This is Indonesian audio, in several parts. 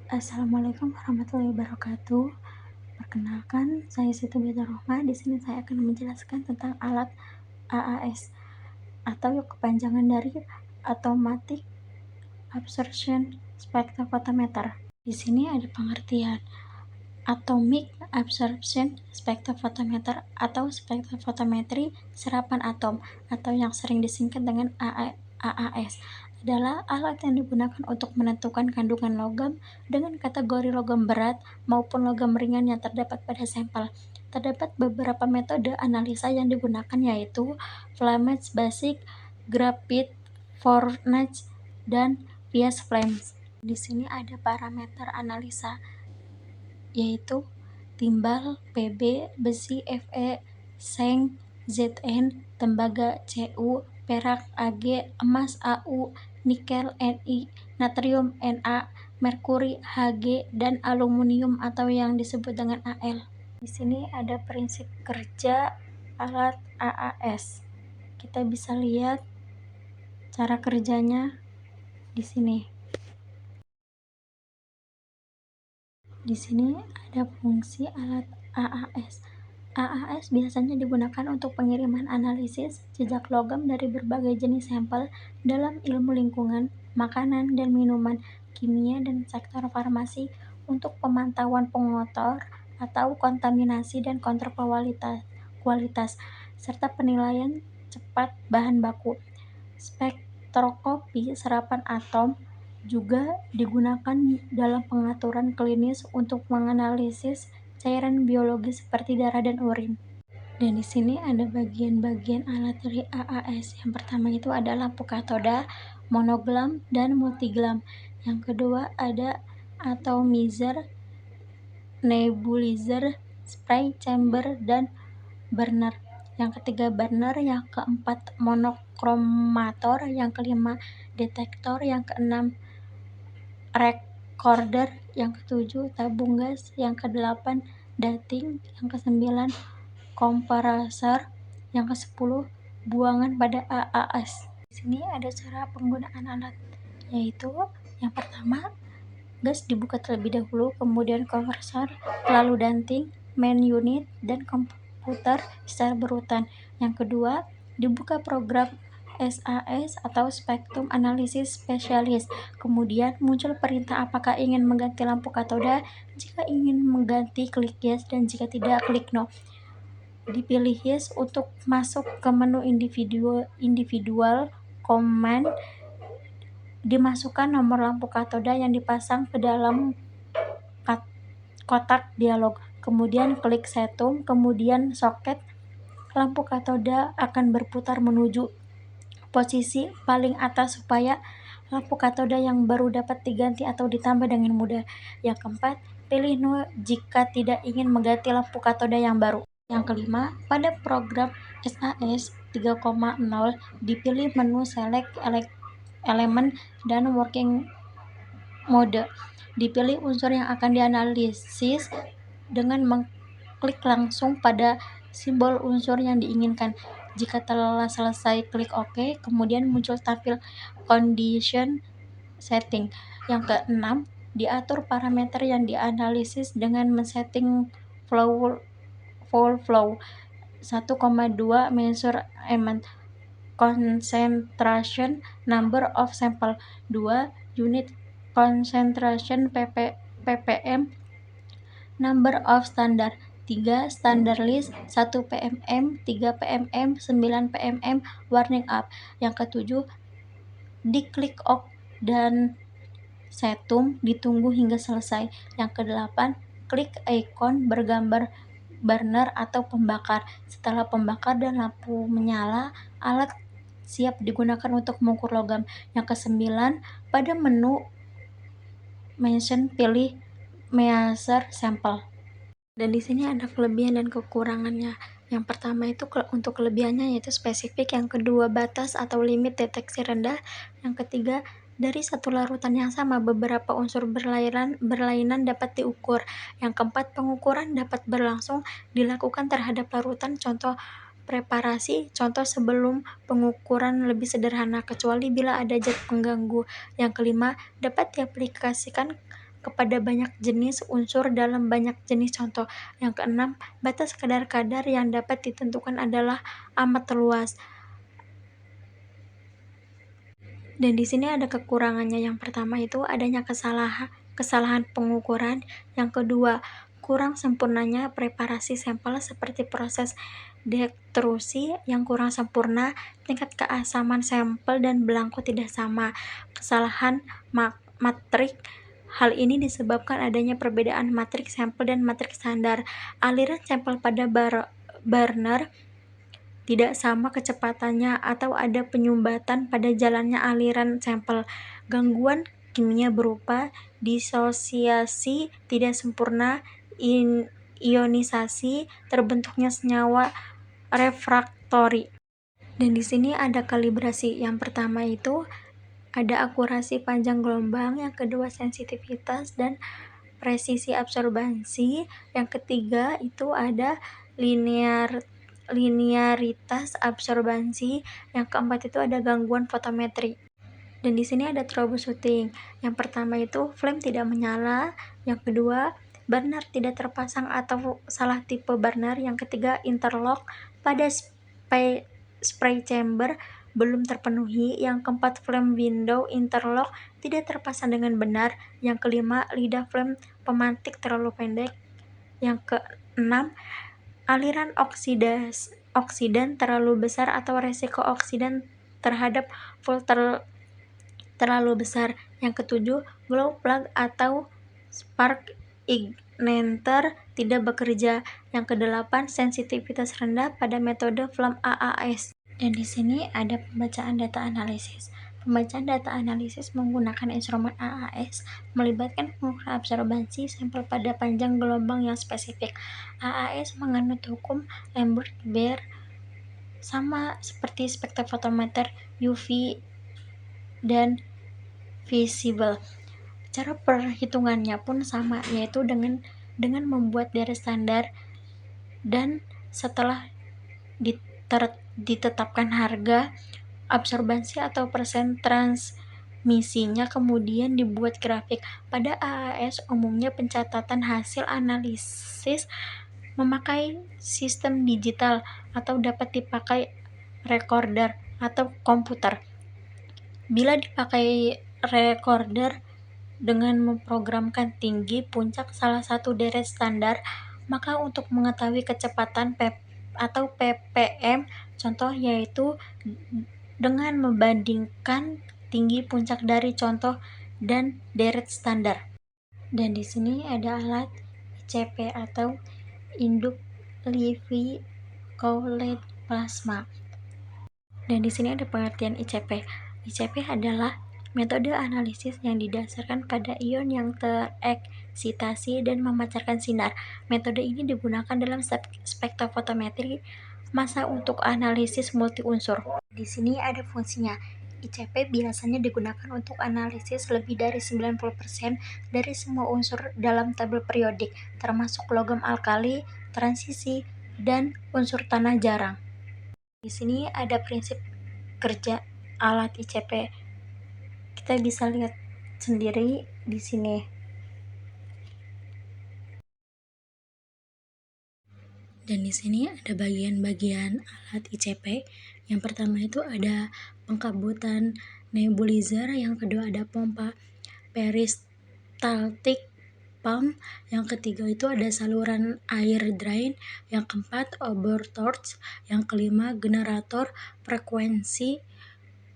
Assalamualaikum warahmatullahi wabarakatuh. Perkenalkan, saya Siti Betarohma. Di sini saya akan menjelaskan tentang alat AAS atau kepanjangan dari Automatic Absorption Spectrophotometer. Di sini ada pengertian Atomic Absorption Spectrophotometer atau spektrofotometri serapan atom atau yang sering disingkat dengan AAS adalah alat yang digunakan untuk menentukan kandungan logam dengan kategori logam berat maupun logam ringan yang terdapat pada sampel. Terdapat beberapa metode analisa yang digunakan yaitu Flamage Basic, Graphite Fornage, dan Bias Flames. Di sini ada parameter analisa yaitu timbal, Pb, besi, Fe, seng, Zn, tembaga, Cu, perak, Ag, emas, Au, nikel, Ni, natrium, Na, merkuri, Hg, dan aluminium atau yang disebut dengan Al. Di sini ada prinsip kerja alat AAS. Kita bisa lihat cara kerjanya di sini. Di sini ada fungsi alat AAS. AAS biasanya digunakan untuk pengiriman analisis jejak logam dari berbagai jenis sampel dalam ilmu lingkungan, makanan dan minuman, kimia, dan sektor farmasi untuk pemantauan pengotor atau kontaminasi dan kontrol kualitas, serta penilaian cepat bahan baku. Spektroskopi serapan atom juga digunakan dalam pengaturan klinis untuk menganalisis cairan biologis seperti darah dan urin. Dan di sini ada bagian-bagian alat dari AAS. Yang pertama itu ada lampu katoda, monoglam, dan multiglam. Yang kedua ada atomizer, nebulizer, spray chamber, dan burner. Yang ketiga burner, yang keempat monokromator, yang kelima detektor, yang keenam recorder, yang ketujuh tabung gas, yang kedelapan dating, yang kesembilan kompresor, yang kesepuluh buangan pada AAS. Di sini ada cara penggunaan alat, yaitu yang pertama gas dibuka terlebih dahulu, kemudian kompresor, lalu dating, main unit, dan komputer secara berurutan. Yang kedua, dibuka program SAS atau Spectrum Analysis Specialist. Kemudian muncul perintah apakah ingin mengganti lampu katoda. Jika ingin mengganti, klik yes, dan jika tidak, klik no. Dipilih yes untuk masuk ke menu individual command. Dimasukkan nomor lampu katoda yang dipasang ke dalam kotak dialog. Kemudian klik setum, kemudian soket. Lampu katoda akan berputar menuju posisi paling atas supaya lampu katoda yang baru dapat diganti atau ditambah dengan mudah. Yang keempat, pilih no jika tidak ingin mengganti lampu katoda yang baru. Yang kelima, pada program SAS 3.0 dipilih menu select element dan working mode. Dipilih unsur yang akan dianalisis dengan mengklik langsung pada simbol unsur yang diinginkan. Jika telah selesai, klik OK, kemudian muncul tampil condition setting. Yang keenam, diatur parameter yang dianalisis dengan men-setting flow 1,2 measurement concentration number of sample, 2 unit concentration ppm number of standard, 3 standard list, 1 pmm, 3 pmm, 9 pmm, warning up. Yang ketujuh, diklik OK dan setum, ditunggu hingga selesai. Yang kedelapan, klik ikon bergambar burner atau pembakar. Setelah pembakar dan lampu menyala, alat siap digunakan untuk mengukur logam. Yang kesembilan, pada menu mention pilih measure sample. Dan di sini ada kelebihan dan kekurangannya. Yang pertama itu untuk kelebihannya yaitu spesifik, yang kedua batas atau limit deteksi rendah, yang ketiga dari satu larutan yang sama beberapa unsur berlainan dapat diukur, yang keempat pengukuran dapat berlangsung dilakukan terhadap larutan contoh preparasi, contoh sebelum pengukuran lebih sederhana kecuali bila ada zat pengganggu, yang kelima dapat diaplikasikan kepada banyak jenis unsur dalam banyak jenis contoh. Yang keenam, batas kadar-kadar yang dapat ditentukan adalah amat luas. Dan di sini ada kekurangannya. Yang pertama itu adanya kesalahan pengukuran. Yang kedua, kurang sempurnanya preparasi sampel seperti proses deektrusi yang kurang sempurna, tingkat keasaman sampel dan belangko tidak sama, kesalahan matrik. Hal ini disebabkan adanya perbedaan matrik sampel dan matrik standar. Aliran sampel pada burner tidak sama kecepatannya atau ada penyumbatan pada jalannya aliran sampel. Gangguan kimia berupa disosiasi tidak sempurna, ionisasi, terbentuknya senyawa refraktori. Dan di sini ada kalibrasi. Yang pertama itu ada akurasi panjang gelombang, yang kedua sensitivitas dan presisi absorbansi, yang ketiga itu ada linearitas absorbansi, yang keempat itu ada gangguan fotometri. Dan di sini ada troubleshooting. Yang pertama itu flame tidak menyala, yang kedua burner tidak terpasang atau salah tipe burner, yang ketiga interlock pada spray chamber belum terpenuhi, yang keempat flame window interlock tidak terpasang dengan benar, yang kelima lidah flame pemantik terlalu pendek, yang keenam aliran oksidan terlalu besar atau resiko oksidan terhadap fuel terlalu besar. Yang ketujuh, glow plug atau spark ignitor tidak bekerja. Yang kedelapan, sensitivitas rendah pada metode flame AAS. Dan di sini ada pembacaan data analisis. Pembacaan data analisis menggunakan instrumen AAS melibatkan pengukuran absorbansi sampel pada panjang gelombang yang spesifik. AAS menganut hukum Lambert-Beer sama seperti spektrofotometer UV dan visible. Cara perhitungannya pun sama, yaitu dengan membuat deret standar dan setelah ditetapkan harga absorbansi atau persen transmisinya, kemudian dibuat grafik. Pada AAS umumnya pencatatan hasil analisis memakai sistem digital atau dapat dipakai recorder atau komputer. Bila dipakai recorder dengan memprogramkan tinggi puncak salah satu deret standar, maka untuk mengetahui kecepatan atau ppm contoh yaitu dengan membandingkan tinggi puncak dari contoh dan deret standar. Dan di sini ada alat ICP atau Induct Live Cooled Plasma. Dan di sini ada pengertian ICP. ICP adalah metode analisis yang didasarkan pada ion yang tereksitasi dan memancarkan sinar. Metode ini digunakan dalam spektrofotometri massa untuk analisis multi unsur. Di sini ada fungsinya. ICP biasanya digunakan untuk analisis lebih dari 90% dari semua unsur dalam tabel periodik, termasuk logam alkali, transisi, dan unsur tanah jarang. Di sini ada prinsip kerja alat ICP. Kita bisa lihat sendiri di sini. Dan di sini ada bagian-bagian alat ICP. Yang pertama itu ada pengkabutan nebulizer, yang kedua ada pompa peristaltik pump, yang ketiga itu ada saluran air drain, yang keempat overtorch, yang kelima generator frekuensi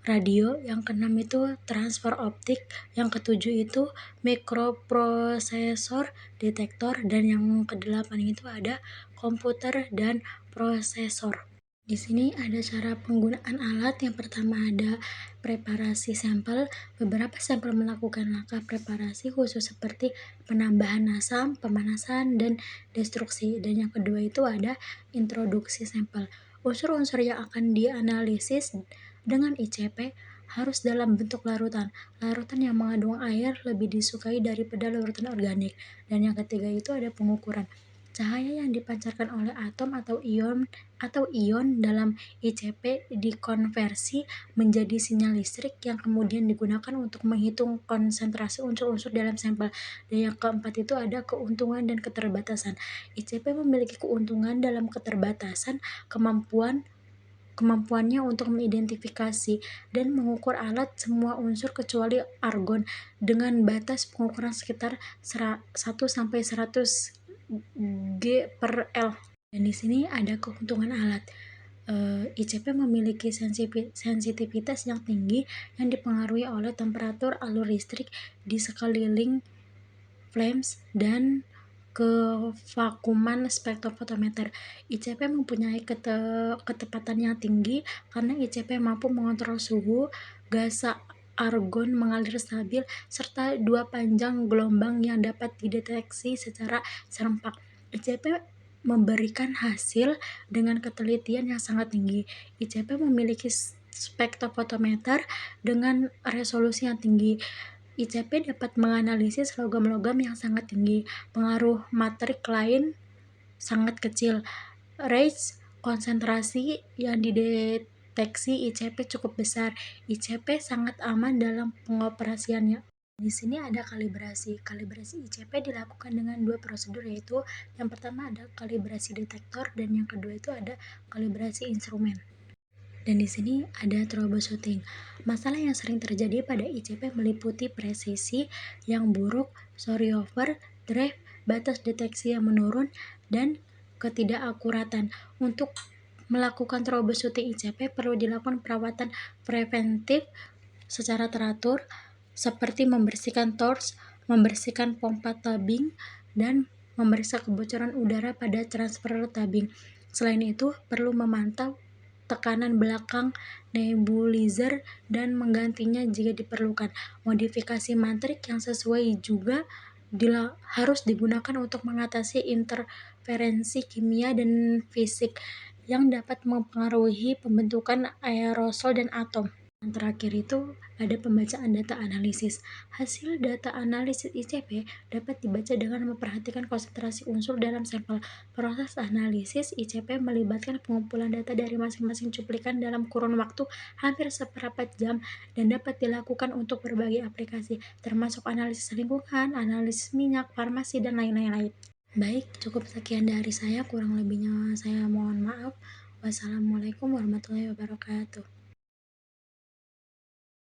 radio, yang keenam itu transfer optik, yang ketujuh itu mikroprosesor detektor, dan yang kedelapan itu ada komputer dan prosesor. Di sini ada cara penggunaan alat. Yang pertama ada preparasi sampel. Beberapa sampel melakukan langkah preparasi khusus seperti penambahan asam, pemanasan, dan destruksi. Dan yang kedua itu ada introduksi sampel. Unsur-unsur yang akan dianalisis dengan ICP harus dalam bentuk larutan. Larutan yang mengandung air lebih disukai daripada larutan organik. Dan yang ketiga itu ada pengukuran. Cahaya yang dipancarkan oleh atom atau ion dalam ICP dikonversi menjadi sinyal listrik yang kemudian digunakan untuk menghitung konsentrasi unsur-unsur dalam sampel. Dan yang keempat itu ada keuntungan dan keterbatasan. ICP memiliki keuntungan dalam keterbatasan kemampuannya untuk mengidentifikasi dan mengukur alat semua unsur kecuali argon dengan batas pengukuran sekitar 1 sampai 100 G/L. Dan di sini ada keuntungan alat. ICP memiliki sensitivitas yang tinggi yang dipengaruhi oleh temperatur alur listrik di sekeliling flames dan kevakuman spektrofotometer. ICP mempunyai ketepatan yang tinggi karena ICP mampu mengontrol suhu, gas argon mengalir stabil, serta dua panjang gelombang yang dapat dideteksi secara serempak. ICP memberikan hasil dengan ketelitian yang sangat tinggi. ICP memiliki spektrofotometer dengan resolusi yang tinggi. ICP dapat menganalisis logam-logam yang sangat tinggi. Pengaruh matrik lain sangat kecil. Range konsentrasi yang dideteksi ICP cukup besar. ICP sangat aman dalam pengoperasiannya. Di sini ada kalibrasi. Kalibrasi ICP dilakukan dengan dua prosedur, yaitu yang pertama ada kalibrasi detektor dan yang kedua itu ada kalibrasi instrumen. Dan di sini ada troubleshooting. Masalah yang sering terjadi pada ICP meliputi presisi yang buruk, sorry over, drift, batas deteksi yang menurun, dan ketidakakuratan. Untuk melakukan troubleshooting ICP perlu dilakukan perawatan preventif secara teratur, seperti membersihkan torch, membersihkan pompa tabing, dan memeriksa kebocoran udara pada transfer tabing. Selain itu, perlu memantau tekanan belakang nebulizer dan menggantinya jika diperlukan. Modifikasi matrik yang sesuai juga harus digunakan untuk mengatasi interferensi kimia dan fisik yang dapat mempengaruhi pembentukan aerosol dan atom. Yang terakhir itu ada pembacaan data analisis. Hasil data analisis ICP dapat dibaca dengan memperhatikan konsentrasi unsur dalam sampel. Proses analisis ICP melibatkan pengumpulan data dari masing-masing cuplikan dalam kurun waktu hampir seperempat jam dan dapat dilakukan untuk berbagai aplikasi, termasuk analisis lingkungan, analisis minyak, farmasi, dan lain-lain. Baik, cukup sekian dari saya. Kurang lebihnya saya mohon maaf. Wassalamualaikum warahmatullahi wabarakatuh.